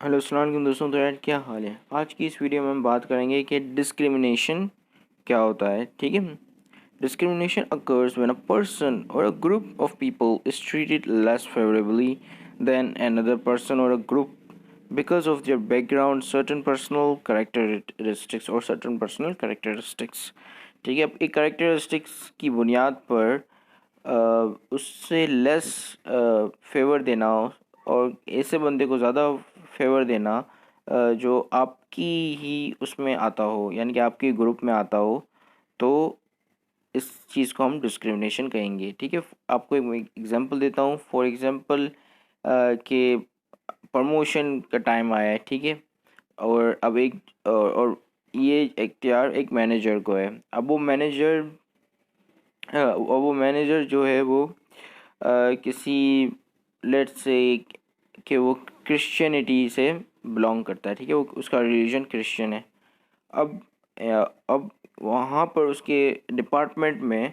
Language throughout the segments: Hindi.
हेलो अस्सलाम वालेकुम दोस्तों। तो यार क्या हाल है। आज की इस वीडियो में हम बात करेंगे कि डिस्क्रिमिनेशन क्या होता है। ठीक है। Discrimination occurs when a person or a group of people is treated less favorably than another person or a group because of their background, certain personal characteristics or certain personal characteristics। ठीक है। अब एक characteristics की बुनियाद पर उससे लेस फेवर देना और ऐसे बंदे को ज़्यादा फेवर देना जो आपकी ही उसमें आता हो, यानी कि आपके ग्रुप में आता हो, तो इस चीज़ को हम डिस्क्रिमिनेशन कहेंगे। ठीक है। आपको एक एग्जांपल देता हूँ। फॉर एग्जांपल कि प्रमोशन का टाइम आया है। ठीक है। और अब और ये इख्तियार एक मैनेजर को है। अब वो मैनेजर जो है वो किसी लेट्स से कि वो क्रिश्चियनिटी से बिलोंग करता है। ठीक है। वो उसका रिलीजन क्रिश्चियन है। अब अब वहाँ पर उसके डिपार्टमेंट में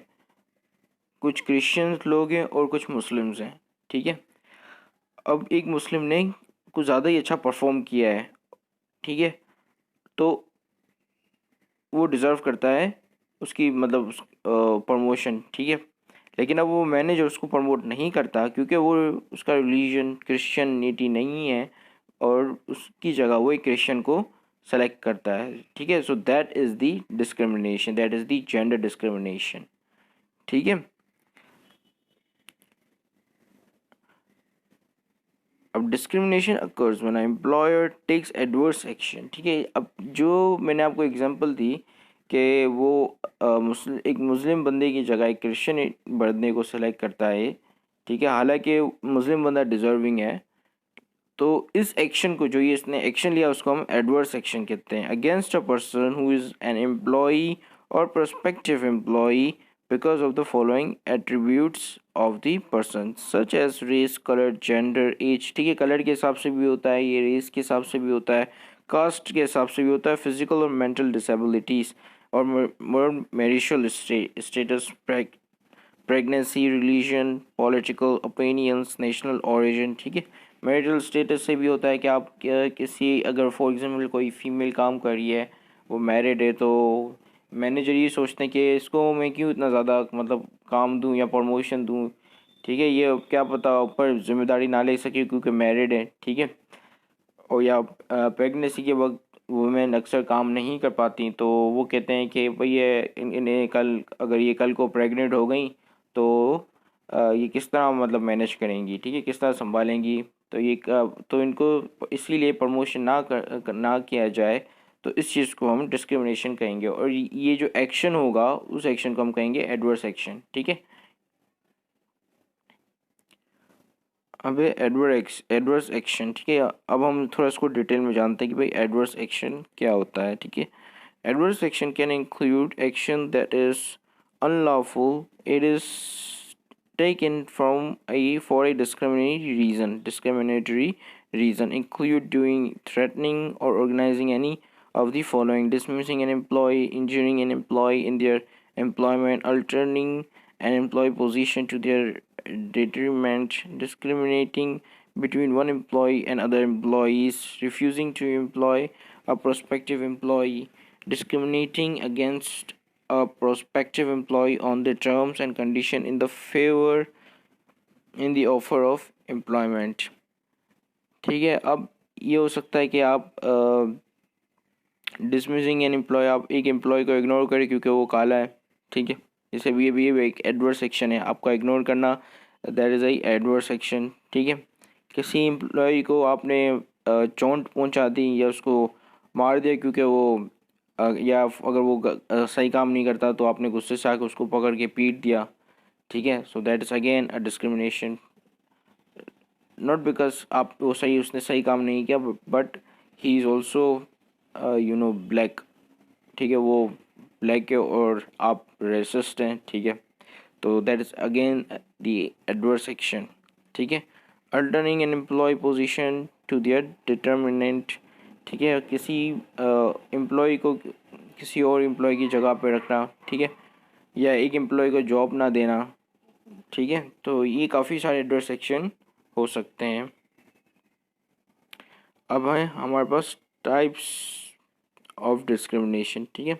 कुछ क्रिश्चियंस लोग हैं और कुछ मुस्लिम्स हैं। ठीक है। अब एक मुस्लिम ने कुछ ज़्यादा ही अच्छा परफॉर्म किया है। ठीक है। तो वो डिज़र्व करता है उसकी मतलब प्रमोशन। ठीक है। लेकिन अब वो मैनेजर उसको प्रमोट नहीं करता क्योंकि वो उसका रिलीजन क्रिश्चियनिटी नहीं है और उसकी जगह वो एक क्रिश्चियन को सेलेक्ट करता है। ठीक है। So that is the discrimination, that is the gender discrimination. ठीक है। अब discrimination occurs when employer takes adverse action. ठीक है। अब जो मैंने आपको एग्जांपल दी कि वो एक मुस्लिम बंदे की जगह एक क्रिश्चियन बंदे को सेलेक्ट करता है। ठीक है। हालांकि मुस्लिम बंदा डिजर्विंग है। तो इस एक्शन को जो ये इसने एक्शन लिया उसको हम एडवर्स एक्शन कहते हैं। Against a person who is an employee और prospective employee because of the following attributes of the person such as race, colour, gender, age. ठीक है। कलर के हिसाब से भी होता है, ये रेस के हिसाब से भी होता है, कास्ट के हिसाब से भी होता है, फिजिकल और मेंटल डिसेबिलिटीज़ और marital status, pregnancy, religion, political opinions, national origin. ठीक है। मैरिटल स्टेटस से भी होता है कि आप किसी अगर फॉर एग्जांपल कोई फीमेल काम कर रही है, वो मैरिड है, तो मैनेजर ये सोचते हैं कि इसको मैं क्यों इतना ज़्यादा मतलब काम दूं या प्रमोशन दूं। ठीक है। ये क्या पता ऊपर जिम्मेदारी ना ले सके क्योंकि मैरिड है। ठीक है। और या प्रेगनेंसी के वक्त वुमेन अक्सर काम नहीं कर पाती, तो वो कहते हैं कि भाई ये इन्हें कल अगर ये कल को प्रेग्नेंट हो गई तो ये किस तरह मतलब मैनेज करेंगी। ठीक है। किस तरह संभालेंगी। तो तो इनको इसीलिए प्रमोशन ना किया जाए। तो इस चीज़ को हम डिस्क्रिमिनेशन कहेंगे और ये जो एक्शन होगा उस एक्शन को हम कहेंगे एडवर्स एक्शन। ठीक है। अब एडवर्स एक्शन। ठीक है। अब हम थोड़ा इसको डिटेल में जानते हैं कि भाई एडवर्स एक्शन क्या होता है। ठीक है। Adverse action can include action that is unlawful. It is taken from for a discriminatory reason. Discriminatory reason include doing, threatening, or organizing any of the following: dismissing an employee, injuring an employee in their employment, altering an employee position to their detriment, discriminating between one employee and other employees, refusing to employ a prospective employee, discriminating against a prospective employee on the terms and condition in the favor in the offer of employment। ठीक है। अब ये हो सकता है कि आप डिसमिसिंग एन एम्प्लॉय, आप एक एम्प्लॉय को इग्नोर करें क्योंकि वो काला है। ठीक है। जैसे भी एक एडवर्स एक्शन है, आपका इग्नोर करना, that is I adverse action. ठीक है। किसी एम्प्लॉय को आपने चोट पहुंचा दी या उसको मार दिया क्योंकि वो या अगर वो सही काम नहीं करता तो आपने गुस्से से आकर उसको पकड़ के पीट दिया। ठीक है। So that is again a discrimination, not because आप वो सही उसने सही काम नहीं किया but he is also black. ठीक है। वो ब्लैक है और आप रेसिस्ट हैं। ठीक है। तो that is again the adverse action. ठीक है। Altering an employ position to their determinant. ठीक है। किसी एम्प्लॉय को किसी और एम्प्लॉय की जगह पे रखना। ठीक है। या एक एम्प्लॉय को जॉब ना देना। ठीक है। तो ये काफ़ी सारे एडवर्स एक्शन हो सकते हैं। अब है हमारे पास टाइप्स ऑफ डिस्क्रिमिनेशन, ठीक है।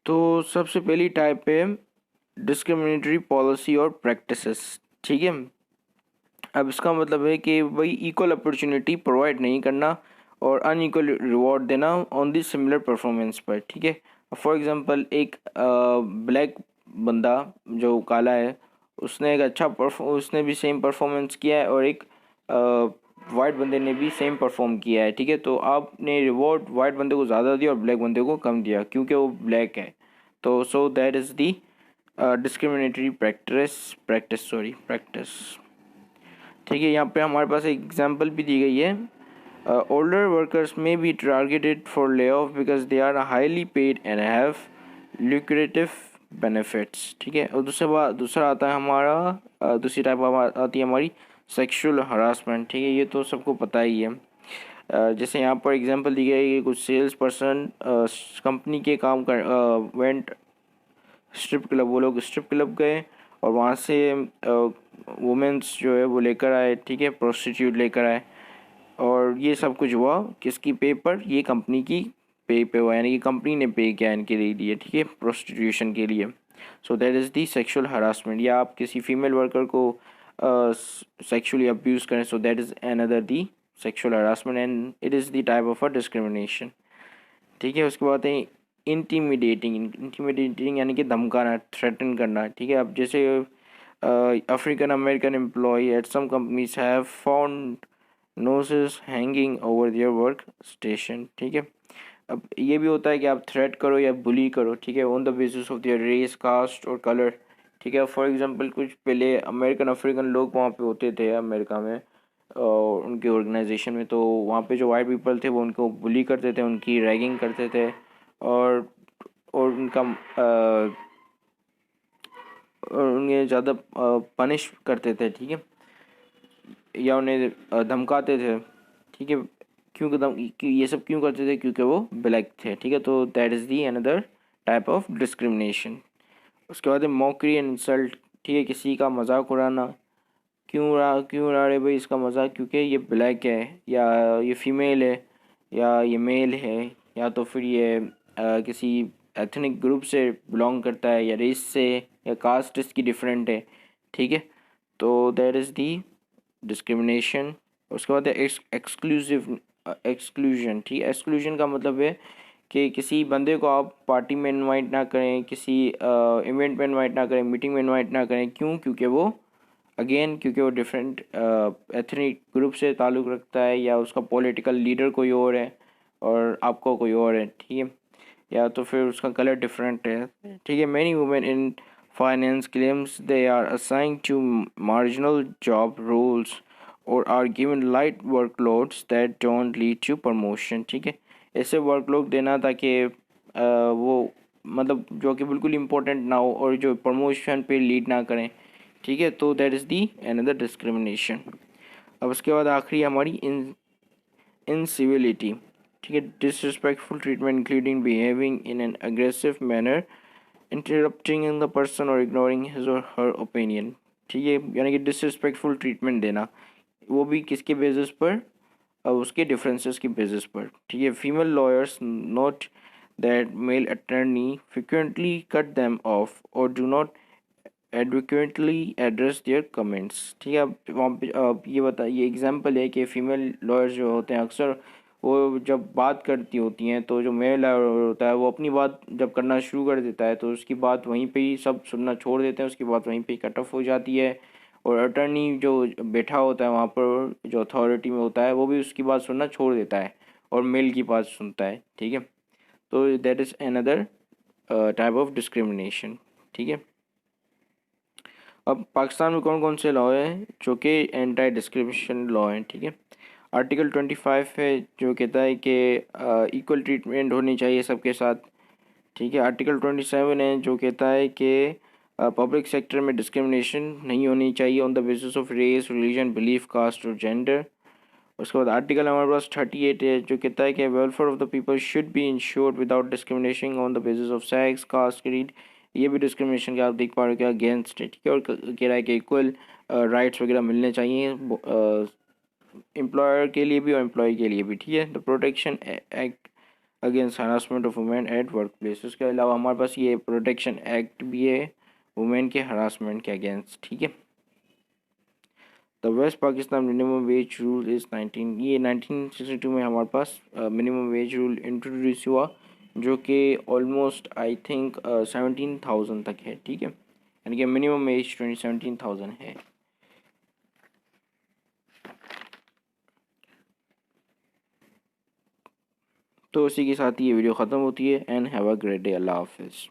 तो सबसे पहली टाइप है डिस्क्रिमिनेटरी पॉलिसी और प्रैक्टिसेस, ठीक है। अब इसका मतलब है कि भाई इक्वल अपॉर्चुनिटी प्रोवाइड नहीं करना और अनइक्वल रिवॉर्ड देना ऑन दी सिमिलर परफॉर्मेंस पर, ठीक है। फॉर एग्जांपल एक ब्लैक बंदा जो काला है, उसने एक अच्छा उसने भी सेम परफॉर्मेंस किया है और एक वाइट बंदे ने भी सेम परफॉर्म किया है, ठीक है। तो आपने रिवॉर्ड वाइट बंदे को ज़्यादा दिया और ब्लैक बंदे को कम दिया क्योंकि वो ब्लैक है। तो सो that is the discriminatory practice, ठीक है। यहाँ पे हमारे पास एक एग्जांपल भी दी गई है। Older workers may be targeted for lay off because they are highly paid and have lucrative benefits, ठीक है। और दूसरा आता है हमारा दूसरी टाइप आती है हमारी सेक्सुअल हरासमेंट, ठीक है। ये तो सबको पता ही है। जैसे यहाँ पर एग्जांपल दी गई है कि कुछ सेल्स पर्सन कंपनी के काम कर वेंट स्ट्रिप क्लब, वो लोग स्ट्रिप क्लब गए और वहाँ से वुमेंस जो है वो लेकर आए, ठीक है, प्रोस्टिट्यूट लेकर आए। और ये सब कुछ हुआ किसकी पे पर, ये कंपनी की पे हुआ, यानी कि कंपनी ने पे किया इनके लिए, ठीक है, प्रोस्टिट्यूशन के लिए। सो that is the sexual harassment. या आप किसी फीमेल वर्कर को सेक्सुअली अब्यूज़ करें, सो that is another the sexual harassment and it is the type of a discrimination, ठीक है। उसके बाद है इंटीमिडेटिंग यानी कि धमकाना, थ्रेटन करना, ठीक है। अब जैसे African American employee at some companies have found nooses hanging over their work station, ठीक है। अब ये भी होता है कि आप थ्रेट करो या बुली करो, ठीक है, on the basis of their race, caste और कलर, ठीक है। फॉर एग्जांपल कुछ पहले अमेरिकन अफ्रीकन लोग वहाँ पे होते थे अमेरिका में और उनके ऑर्गेनाइजेशन में, तो वहाँ पे जो वाइट पीपल थे वो उनको बुली करते थे, उनकी रैगिंग करते थे और उनका और उन्हें ज़्यादा पनिश करते थे, ठीक है, या उन्हें धमकाते थे, ठीक है। ये सब क्यों करते थे? क्योंकि वो ब्लैक थे, ठीक है। तो that is the another type of discrimination. उसके बाद है मॉकरी एंड इंसल्ट, ठीक है, किसी का मजाक उड़ाना। क्यों उड़ा रहे भाई इसका मजाक? क्योंकि ये ब्लैक है या ये फीमेल है या ये मेल है या तो फिर ये किसी एथनिक ग्रुप से बिलोंग करता है या रेस से या कास्ट इसकी डिफरेंट है, ठीक है। तो दैट इज़ दी डिस्क्रिमिनेशन। उसके बाद है एक्सक्लूजन, ठीक है। एक्सक्लूजन का मतलब है कि किसी बंदे को आप पार्टी में इनवाइट ना करें, किसी इवेंट में इनवाइट ना करें, मीटिंग में इनवाइट ना करें। क्यों? क्योंकि वो डिफरेंट एथनिक ग्रुप से ताल्लुक़ रखता है या उसका पॉलिटिकल लीडर कोई और है और आपको कोई और है, ठीक है, या तो फिर उसका कलर डिफरेंट है, ठीक है। Many women in finance claims they are assigned to marginal job roles और are given light workloads that don't lead to promotion, ठीक है। ऐसे वर्कलोड देना ताकि वो मतलब जो कि बिल्कुल इम्पोर्टेंट ना हो और जो प्रमोशन पे लीड ना करें, ठीक है। तो that is the another discrimination. अब उसके बाद आखिरी हमारी इनसिविलिटी, ठीक है, disrespectful treatment including behaving in an aggressive manner, interrupting in the person और इग्नोरिंग हिज और हर ओपिनियन, ठीक है, यानी कि डिसरिस्पेक्टफुल ट्रीटमेंट देना, वो भी किसके बेसिस पर? अब उसके डिफरेंसेस की बेसिस पर, ठीक है। Female lawyers note that male attorney frequently cut them off और do not adequately address their comments, ठीक है। अब वहाँ पे ये एग्जांपल है कि फ़ीमेल लॉयर्स जो होते हैं अक्सर वो जब बात करती होती हैं तो जो मेल लॉयर होता है वो अपनी बात जब करना शुरू कर देता है तो उसकी बात वहीं पे ही सब सुनना छोड़ देते हैं, उसकी बात वहीं पे कट ऑफ हो जाती है। और अटर्नी जो बैठा होता है वहाँ पर जो अथॉरिटी में होता है वो भी उसकी बात सुनना छोड़ देता है और मेल की बात सुनता है, ठीक है। तो that is another type of discrimination, ठीक है। अब पाकिस्तान में कौन कौन से लॉ हैं जो कि एंटी डिस्क्रिमिनेशन लॉ हैं, ठीक है। आर्टिकल 25 है जो कहता है कि इक्वल ट्रीटमेंट होनी चाहिए सबके साथ, ठीक है। आर्टिकल 27 है जो कहता है कि पब्लिक सेक्टर में डिस्क्रिमिनेशन नहीं होनी चाहिए on the basis of race, religion, belief, caste और जेंडर। उसके बाद आर्टिकल हमारे पास 38 है जो कहता है कि welfare of the people should be ensured without discrimination on the basis of sex, caste, creed. ये भी डिस्क्रिमिनेशन के आप देख पा रहे हो कि अगेंस्ट है, ठीक है। और कह रहा है कि इक्वल राइट्स वगैरह मिलने चाहिए एम्प्लॉयर के लिए भी और एम्प्लॉय के लिए भी, ठीक है। The protection act against harassment of women at work place, उसके अलावा हमारे पास ये प्रोटेक्शन एक्ट भी है वुमेन के हरासमेंट के अगेंस्ट, ठीक है। The west Pakistan minimum wage rule is 1962 में हमारे पास मिनिमम वेज रूल इंट्रोड्यूस हुआ, जो कि ऑलमोस्ट आई थिंक 17,000 तक है, ठीक है, यानी कि मिनिमम वेज 17,000 है। तो इसी के साथ ही ये वीडियो ख़त्म होती है। And have a great day. अल्लाह हाफिज़।